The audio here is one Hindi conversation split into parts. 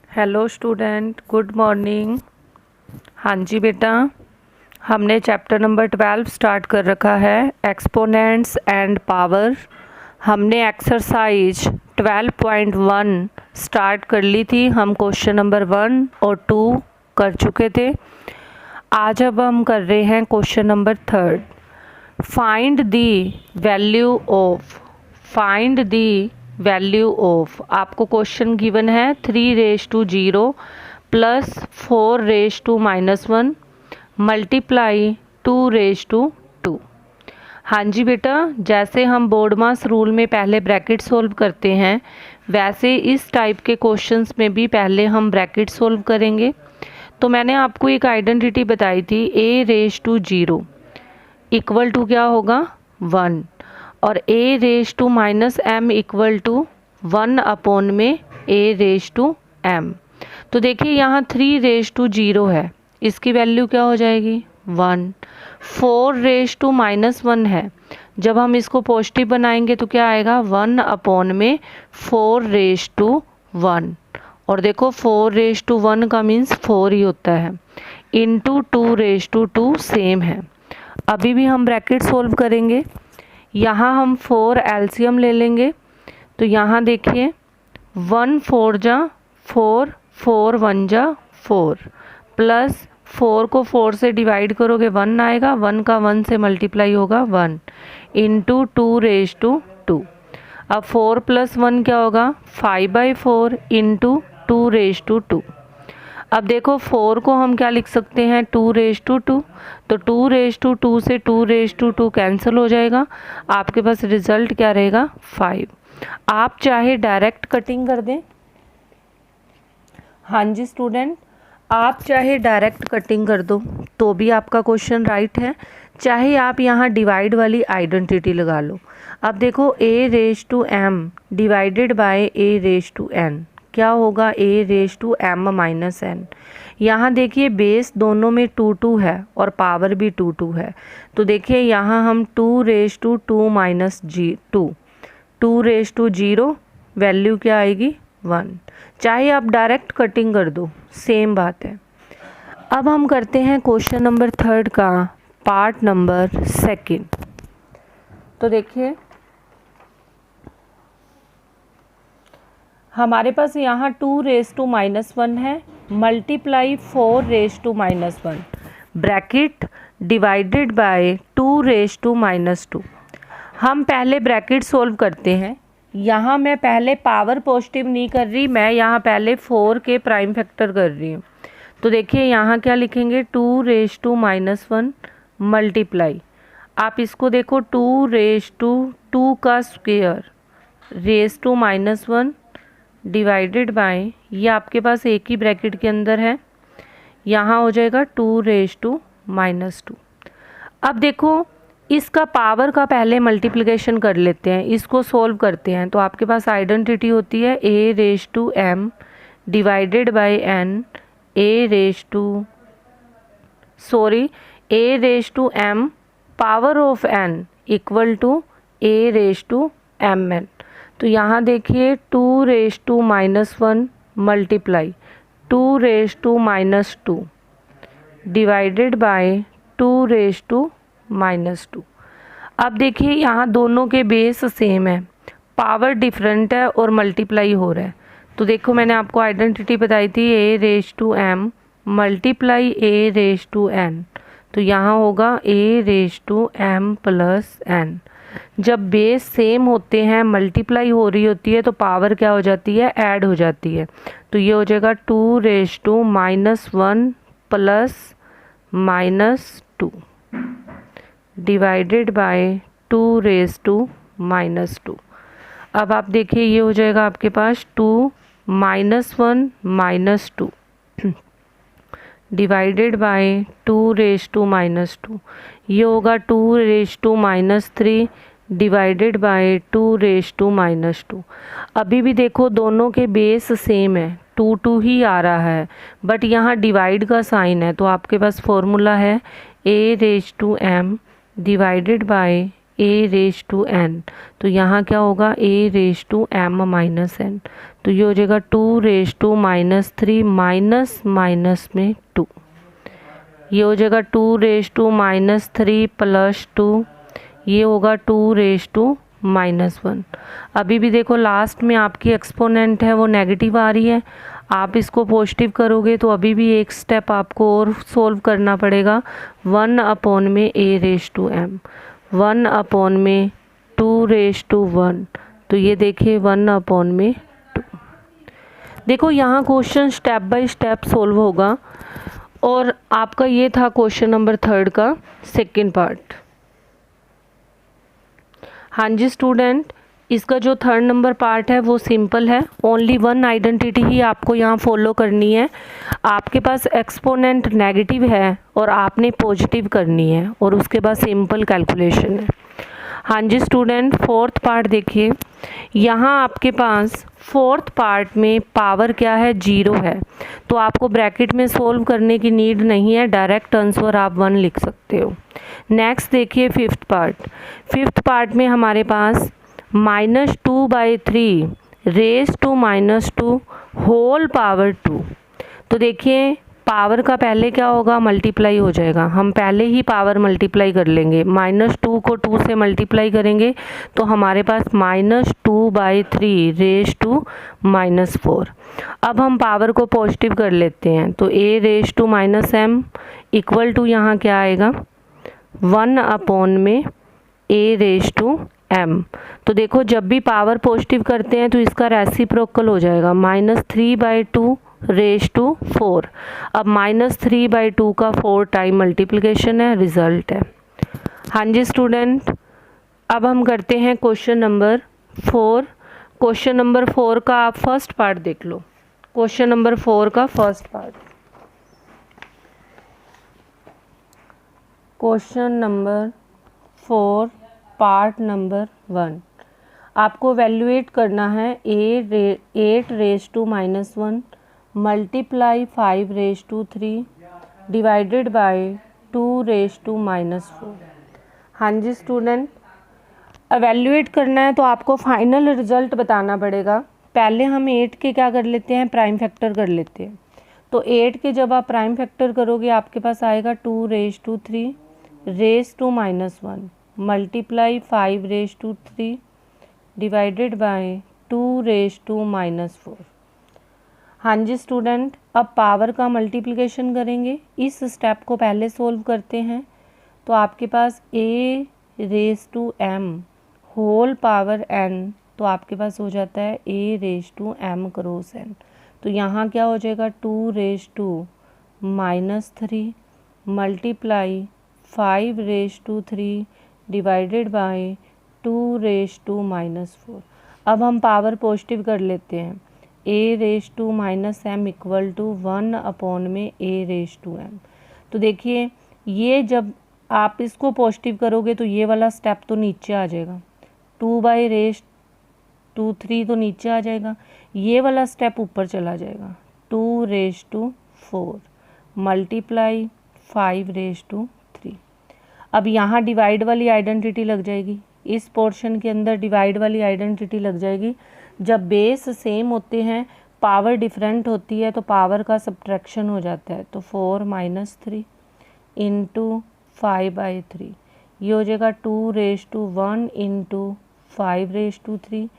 Hello student, good morning. हाँ जी बेटा, हमने चैप्टर नंबर 12 स्टार्ट कर रखा है, एक्सपोनेंट्स एंड पावर। हमने एक्सरसाइज 12.1 स्टार्ट कर ली थी। हम क्वेश्चन नंबर 1 और 2 कर चुके थे। आज अब हम कर रहे हैं question number 3। Find the value of आपको क्वेश्चन गिवन है 3⁻0 प्लस 4⁻⁻1 मल्टीप्लाई 2⁻²। हाँ जी बेटा, जैसे हम बोर्ड मास रूल में पहले ब्रैकेट सोल्व करते हैं, वैसे इस टाइप के क्वेश्चंस में भी पहले हम ब्रैकेट सोल्व करेंगे। तो मैंने आपको एक आइडेंटिटी बताई थी, a⁻0 इक्वल टू क्या होगा 1, और a⁻m इक्वल टू 1 अपॉन में a⁻m। तो देखिए यहाँ 3⁻0 है, इसकी वैल्यू क्या हो जाएगी 1। 4⁻−1 है, जब हम इसको पॉजिटिव बनाएंगे तो क्या आएगा 1 अपॉन में 4⁻1। और देखो 4⁻1 का मीन्स 4 ही होता है, इंटू 2⁻2 सेम है। अभी भी हम ब्रैकेट सोल्व करेंगे। यहाँ हम 4 एलसीएम ले लेंगे, तो यहाँ देखिए 1 4 जा 4, 4 1 जा 4, प्लस 4 को 4 से डिवाइड करोगे 1 आएगा, 1 का 1 से मल्टीप्लाई होगा 1, इंटू 2⁻2। अब 4 + 1 क्या होगा 5/4 इंटू 2⁻2। अब देखो 4 को हम क्या लिख सकते हैं 2⁻2, तो 2⁻2 से 2⁻2 कैंसिल हो जाएगा, आपके पास रिजल्ट क्या रहेगा 5। आप चाहे डायरेक्ट कटिंग कर दें, हाँ जी स्टूडेंट, आप चाहे डायरेक्ट कटिंग कर दो तो भी आपका क्वेश्चन राइट है, चाहे आप यहाँ डिवाइड वाली आइडेंटिटी लगा लो। अब देखो a⁻m डिवाइडेड बाय a⁻n क्या होगा a⁻m-n। यहाँ देखिए बेस दोनों में 2 2 है और पावर भी 2 2 है, तो देखिए यहाँ हम 2⁻2 वैल्यू क्या आएगी 1। चाहे आप डायरेक्ट कटिंग कर दो, सेम बात है। अब हम करते हैं क्वेश्चन नंबर 3 का पार्ट नंबर 2। तो देखिए हमारे पास यहाँ 2⁻1 है, मल्टीप्लाई 4⁻1 ब्रैकेट डिवाइडेड बाय 2⁻2। हम पहले ब्रैकेट सोल्व करते हैं। यहाँ मैं पहले पावर पॉजिटिव नहीं कर रही, मैं यहाँ पहले 4 के प्राइम फैक्टर कर रही हूँ। तो देखिए यहाँ क्या लिखेंगे 2⁻1 मल्टीप्लाई, आप इसको देखो 2⁻2 का स्क्वायर ⁻1 डिवाइडेड बाय, ये आपके पास एक ही ब्रैकेट के अंदर है, यहाँ हो जाएगा 2⁻2। अब देखो इसका पावर का पहले मल्टीप्लिकेशन कर लेते हैं, इसको सोल्व करते हैं। तो आपके पास आइडेंटिटी होती है a⁻m divided by n a⁻m power of n equal to a⁻mn। तो यहाँ देखिए 2⁻1 मल्टीप्लाई 2⁻2 डिवाइडेड बाय 2⁻2। अब देखिए यहाँ दोनों के बेस सेम है, पावर डिफरेंट है और मल्टीप्लाई हो रहा है। तो देखो मैंने आपको आइडेंटिटी बताई थी a⁻m मल्टीप्लाई a⁻n, तो यहाँ होगा a⁻m + n। जब बेस सेम होते हैं, मल्टीप्लाई हो रही होती है, तो पावर क्या हो जाती है ऐड हो जाती है। तो ये हो जाएगा 2⁻1 + -2 डिवाइडेड बाय 2⁻2। अब आप देखिए ये हो जाएगा आपके पास 2-1 -2 डिवाइडेड बाय 2⁻2। ये होगा 2⁻3 डिवाइडेड बाय 2⁻2। अभी भी देखो दोनों के बेस सेम है, 2 2 ही आ रहा है, बट यहाँ डिवाइड का साइन है, तो आपके पास फॉर्मूला है a⁻m divided by a raise to n, तो यहाँ क्या होगा a raise to m minus n, तो ये हो जाएगा 2 raise to minus 3 minus minus में 2, ये हो जाएगा 2 रेज टू माइनस 3 प्लस 2, ये होगा 2 रेज टू माइनस 1। अभी भी देखो लास्ट में आपकी एक्सपोनेंट है वो नेगेटिव आ रही है, आप इसको पॉजिटिव करोगे तो अभी भी एक स्टेप आपको और सोल्व करना पड़ेगा। 1 अपॉन में ए रेज टू एम, 1 अपॉन में 2 रेज टू 1, तो ये देखिए 1 अपॉन में 2। देखो यहाँ question step by step solve होगा, और आपका ये था क्वेश्चन नंबर 3 का सेकंड पार्ट। हाँ जी स्टूडेंट, इसका जो 3rd नंबर पार्ट है वो सिंपल है, ओनली 1 आइडेंटिटी ही आपको यहाँ फॉलो करनी है। आपके पास एक्सपोनेंट नेगेटिव है और आपने पॉजिटिव करनी है, और उसके बाद सिंपल कैलकुलेशन है। हाँ जी स्टूडेंट, 4th पार्ट देखिए, यहाँ आपके पास 4th पार्ट में पावर क्या है 0 है, तो आपको ब्रैकेट में सोल्व करने की नीड नहीं है, डायरेक्ट आंसर आप 1 लिख सकते हो। नेक्स्ट देखिए 5th पार्ट। 5th पार्ट में हमारे पास -2/3 रेज टू -2 होल पावर 2, तो देखिए पावर का पहले क्या होगा मल्टीप्लाई हो जाएगा, हम पहले ही पावर मल्टीप्लाई कर लेंगे, -2 को 2 से मल्टीप्लाई करेंगे तो हमारे पास -2/3 रेज टू -4। अब हम पावर को पॉजिटिव कर लेते हैं, तो a raise to -m equal to यहाँ क्या आएगा 1 अपॉन में a रेज टू m। तो देखो जब भी पावर पॉजिटिव करते हैं तो इसका रेसिप्रोकल हो जाएगा, -3/2 रेज टू 4। अब -3/2 का 4 टाइम मल्टीप्लिकेशन है, रिजल्ट है। हाँ जी स्टूडेंट, अब हम करते हैं क्वेश्चन नंबर 4। क्वेश्चन नंबर 4 का आप फर्स्ट पार्ट देख लो, क्वेश्चन नंबर 4 का first part. Question number 4 part number 1, आपको वैल्यूएट करना है 8 raise to -1 multiply 5 raise to 3 divided by 2 raise to -4। हाँ जी स्टूडेंट, एवेल्यूएट करना है तो आपको फाइनल रिजल्ट बताना पड़ेगा। पहले हम 8 के क्या कर लेते हैं, प्राइम फैक्टर कर लेते हैं। तो 8 के जब आप प्राइम फैक्टर करोगे आपके पास आएगा 2 raise to 3 raise to -1 multiply 5 raise to 3 divided by 2 raise to -4। हाँ जी स्टूडेंट, अब पावर का मल्टीप्लिकेशन करेंगे, इस स्टेप को पहले सोल्व करते हैं। तो आपके पास a raise to m whole power n, तो आपके पास हो जाता है a raise to m cross n। तो यहाँ क्या हो जाएगा 2 raise to -3 multiply 5 raise to 3 divided by 2 raise to -4। अब हम पावर पॉजिटिव कर लेते हैं, a raise to -m equal to 1 upon में a रेज टू m। तो देखिए ये जब आप इसको पॉजिटिव करोगे तो ये वाला स्टेप तो नीचे आ जाएगा, 2/3 तो नीचे आ जाएगा, ये वाला स्टेप ऊपर चला जाएगा, 2 raise to 4 multiply 5 raise to 3। अब यहाँ डिवाइड वाली आइडेंटिटी लग जाएगी, इस पोर्शन के अंदर डिवाइड वाली आइडेंटिटी लग जाएगी। जब बेस सेम होते हैं पावर डिफरेंट होती है तो पावर का सब्ट्रैक्शन हो जाता है, तो 4 - 3 इंटू 5/3, ये हो जाएगा 2 raise to 1 into 5 raise to 3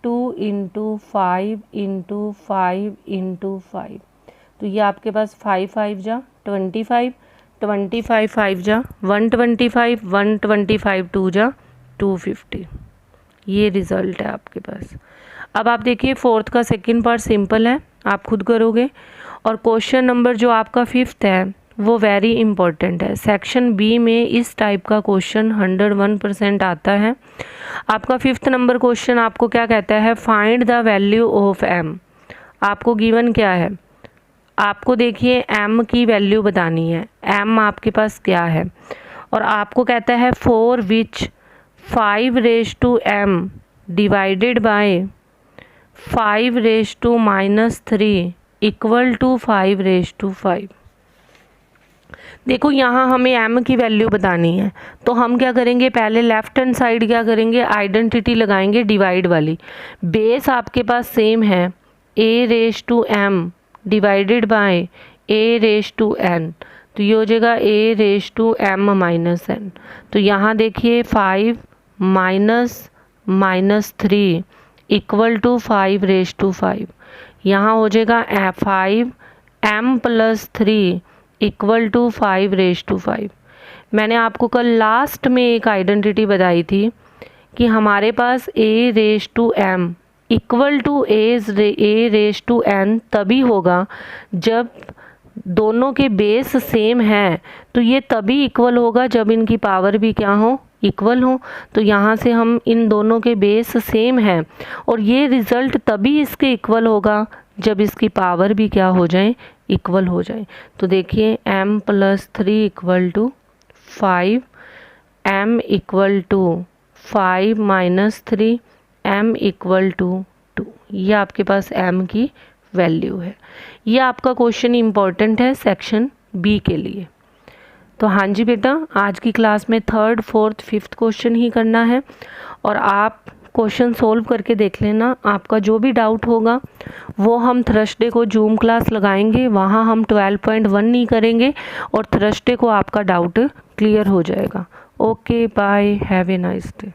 2 into 5 into 5 into 5। तो ये आपके पास 5 5 जा 25, 25 5 जा 125, 125 2 जा 250। ये रिज़ल्ट है आपके पास। अब आप देखिए 4th का सेकंड पार्ट सिंपल है, आप खुद करोगे। और क्वेश्चन नंबर जो आपका 5th है वो वेरी इंपॉर्टेंट है। सेक्शन बी में इस टाइप का क्वेश्चन 101% आता है। आपका 5th नंबर क्वेश्चन आपको क्या कहता है, find the value of m। आपको गिवन क्या है, आपको देखिए m की वैल्यू बतानी है, m आपके पास क्या है, और आपको कहता है for which 5 raise to m divided by 5 raise to -3 equal to 5 raise to 5। देखो यहाँ हमें m की वैल्यू बतानी है, तो हम क्या करेंगे, पहले लेफ्ट हैंड साइड क्या करेंगे, आइडेंटिटी लगाएंगे डिवाइड वाली। बेस आपके पास सेम है, a⁻m डिवाइडेड बाय a⁻n, तो ये हो जाएगा a⁻m-n। तो यहाँ देखिए 5 माइनस 3 इक्वल टू 5⁻5। यहाँ हो जाएगा 5m+3 इक्वल टू 5⁻5। मैंने आपको कल लास्ट में एक आइडेंटिटी बताई थी कि हमारे पास a⁻m इक्वल टू a⁻n तभी होगा जब दोनों के बेस सेम है, तो ये तभी इक्वल होगा जब इनकी पावर भी क्या हो, इक्वल हो। तो यहाँ से हम इन दोनों के बेस सेम है और ये रिज़ल्ट तभी इसके इक्वल होगा जब इसकी पावर भी क्या हो जाए, इक्वल हो जाए। तो देखिए m+3 equal to 5, m equal to 5 - 3, m equal to 2। ये आपके पास m की वैल्यू है। ये आपका क्वेश्चन इम्पॉर्टेंट है सेक्शन बी के लिए। तो हाँ जी बेटा, आज की क्लास में 3rd, 4th, 5th क्वेश्चन ही करना है और आप क्वेश्चन सोल्व करके देख लेना। आपका जो भी डाउट होगा वो हम थर्सडे को जूम क्लास लगाएंगे, वहाँ हम 12.1 नहीं करेंगे और थर्सडे को आपका डाउट क्लियर हो जाएगा। Okay bye, have a nice day.